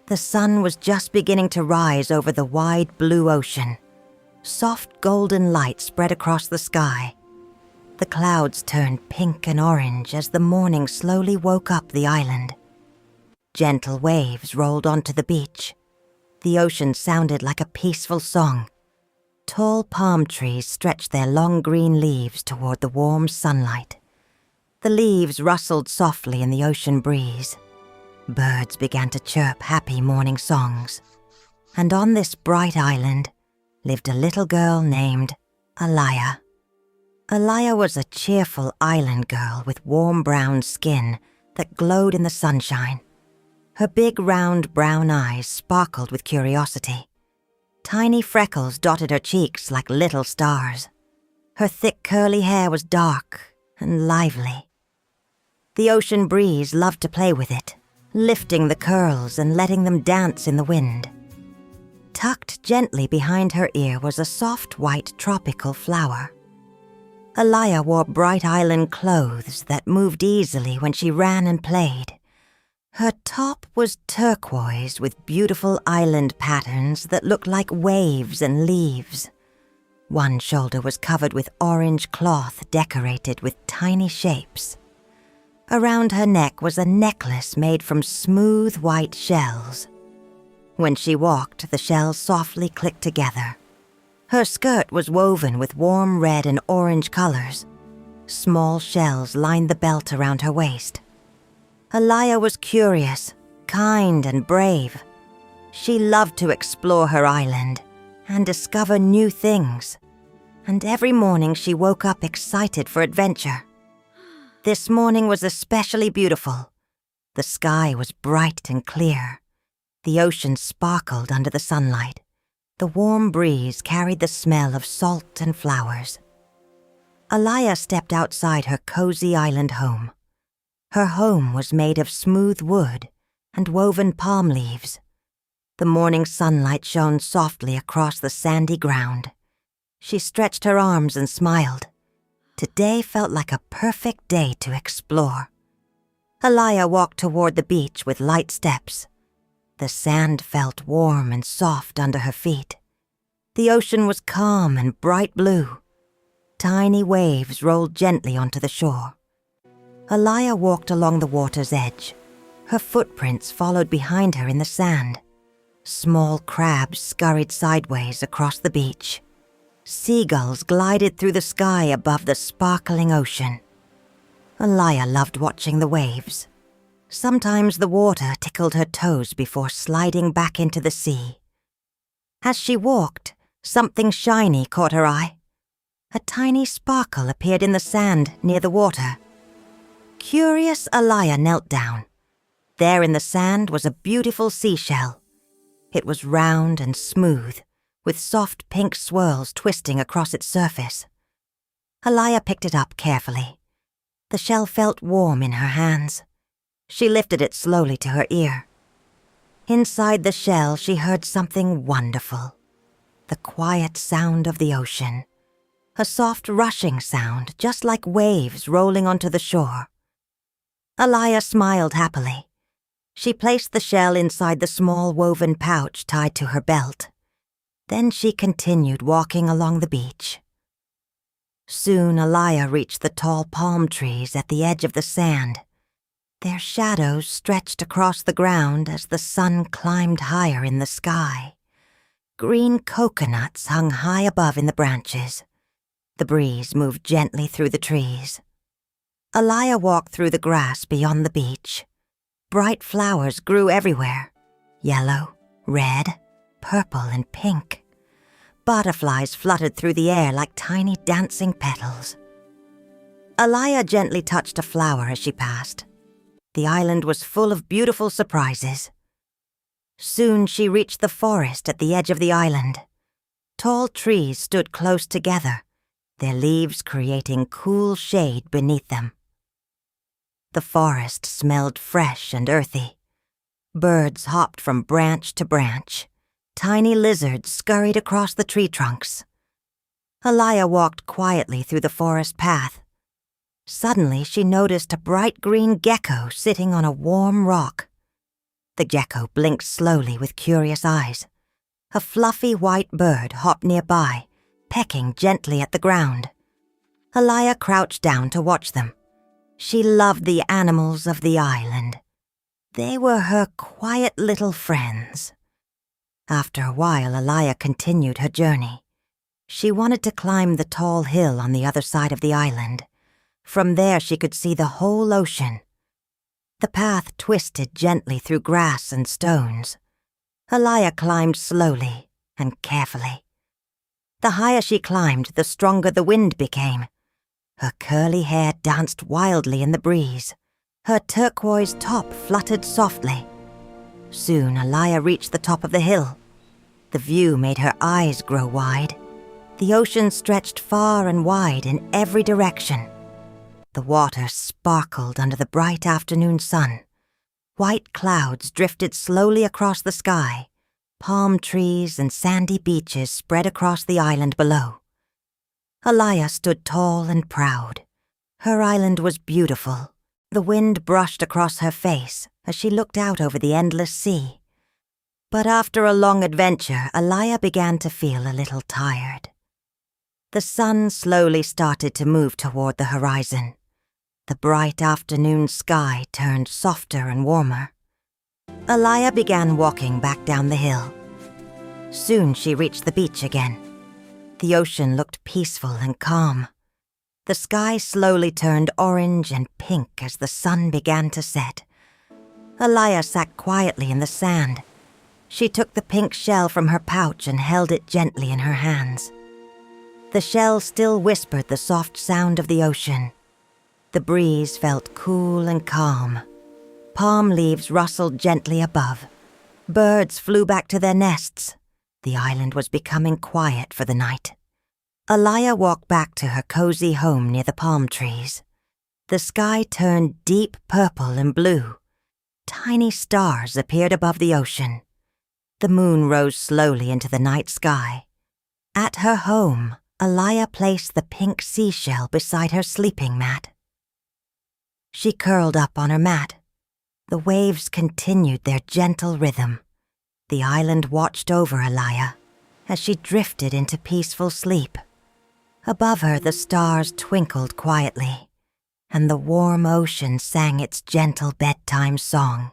The sun was just beginning to rise over the wide blue ocean. Soft golden light spread across the sky. The clouds turned pink and orange as the morning slowly woke up the island. Gentle waves rolled onto the beach. The ocean sounded like a peaceful song. Tall palm trees stretched their long green leaves toward the warm sunlight. The leaves rustled softly in the ocean breeze. Birds began to chirp happy morning songs. And on this bright island lived a little girl named Alaia. Alaia was a cheerful island girl with warm brown skin that glowed in the sunshine. Her big round brown eyes sparkled with curiosity. Tiny freckles dotted her cheeks like little stars. Her thick curly hair was dark and lively. The ocean breeze loved to play with it, lifting the curls and letting them dance in the wind. Tucked gently behind her ear was a soft white tropical flower. Alaia wore bright island clothes that moved easily when she ran and played. Her top was turquoise with beautiful island patterns that looked like waves and leaves. One shoulder was covered with orange cloth decorated with tiny shapes. Around her neck was a necklace made from smooth white shells. When she walked, the shells softly clicked together. Her skirt was woven with warm red and orange colors. Small shells lined the belt around her waist. Alaia was curious, kind, and brave. She loved to explore her island and discover new things. And every morning she woke up excited for adventure. This morning was especially beautiful. The sky was bright and clear. The ocean sparkled under the sunlight. The warm breeze carried the smell of salt and flowers. Alaia stepped outside her cozy island home. Her home was made of smooth wood and woven palm leaves. The morning sunlight shone softly across the sandy ground. She stretched her arms and smiled. Today felt like a perfect day to explore. Alaia walked toward the beach with light steps. The sand felt warm and soft under her feet. The ocean was calm and bright blue. Tiny waves rolled gently onto the shore. Alaia walked along the water's edge. Her footprints followed behind her in the sand. Small crabs scurried sideways across the beach. Seagulls glided through the sky above the sparkling ocean. Alaia loved watching the waves. Sometimes the water tickled her toes before sliding back into the sea. As she walked, something shiny caught her eye. A tiny sparkle appeared in the sand near the water. Curious, Alaia knelt down. There in the sand was a beautiful seashell. It was round and smooth, with soft pink swirls twisting across its surface. Alaia picked it up carefully. The shell felt warm in her hands. She lifted it slowly to her ear. Inside the shell, she heard something wonderful. The quiet sound of the ocean. A soft rushing sound, just like waves rolling onto the shore. Alaia smiled happily. She placed the shell inside the small woven pouch tied to her belt. Then she continued walking along the beach. Soon Alaia reached the tall palm trees at the edge of the sand. Their shadows stretched across the ground as the sun climbed higher in the sky. Green coconuts hung high above in the branches. The breeze moved gently through the trees. Alaia walked through the grass beyond the beach. Bright flowers grew everywhere. Yellow, red, purple, and pink. Butterflies fluttered through the air like tiny dancing petals. Alaia gently touched a flower as she passed. The island was full of beautiful surprises. Soon she reached the forest at the edge of the island. Tall trees stood close together, their leaves creating cool shade beneath them. The forest smelled fresh and earthy. Birds hopped from branch to branch. Tiny lizards scurried across the tree trunks. Alaia walked quietly through the forest path. Suddenly, she noticed a bright green gecko sitting on a warm rock. The gecko blinked slowly with curious eyes. A fluffy white bird hopped nearby, pecking gently at the ground. Alaia crouched down to watch them. She loved the animals of the island. They were her quiet little friends. After a while, Alaia continued her journey. She wanted to climb the tall hill on the other side of the island. From there she could see the whole ocean. The path twisted gently through grass and stones. Alaia climbed slowly and carefully. The higher she climbed, the stronger the wind became. Her curly hair danced wildly in the breeze. Her turquoise top fluttered softly. Soon Alaia reached the top of the hill. The view made her eyes grow wide. The ocean stretched far and wide in every direction. The water sparkled under the bright afternoon sun. White clouds drifted slowly across the sky. Palm trees and sandy beaches spread across the island below. Alaia stood tall and proud. Her island was beautiful. The wind brushed across her face as she looked out over the endless sea. But after a long adventure, Alaia began to feel a little tired. The sun slowly started to move toward the horizon. The bright afternoon sky turned softer and warmer. Alaia began walking back down the hill. Soon she reached the beach again. The ocean looked peaceful and calm. The sky slowly turned orange and pink as the sun began to set. Alaia sat quietly in the sand. She took the pink shell from her pouch and held it gently in her hands. The shell still whispered the soft sound of the ocean. The breeze felt cool and calm. Palm leaves rustled gently above. Birds flew back to their nests. The island was becoming quiet for the night. Alaia walked back to her cozy home near the palm trees. The sky turned deep purple and blue. Tiny stars appeared above the ocean. The moon rose slowly into the night sky. At her home, Alaia placed the pink seashell beside her sleeping mat. She curled up on her mat. The waves continued their gentle rhythm. The island watched over Alaia as she drifted into peaceful sleep. Above her, the stars twinkled quietly, and the warm ocean sang its gentle bedtime song.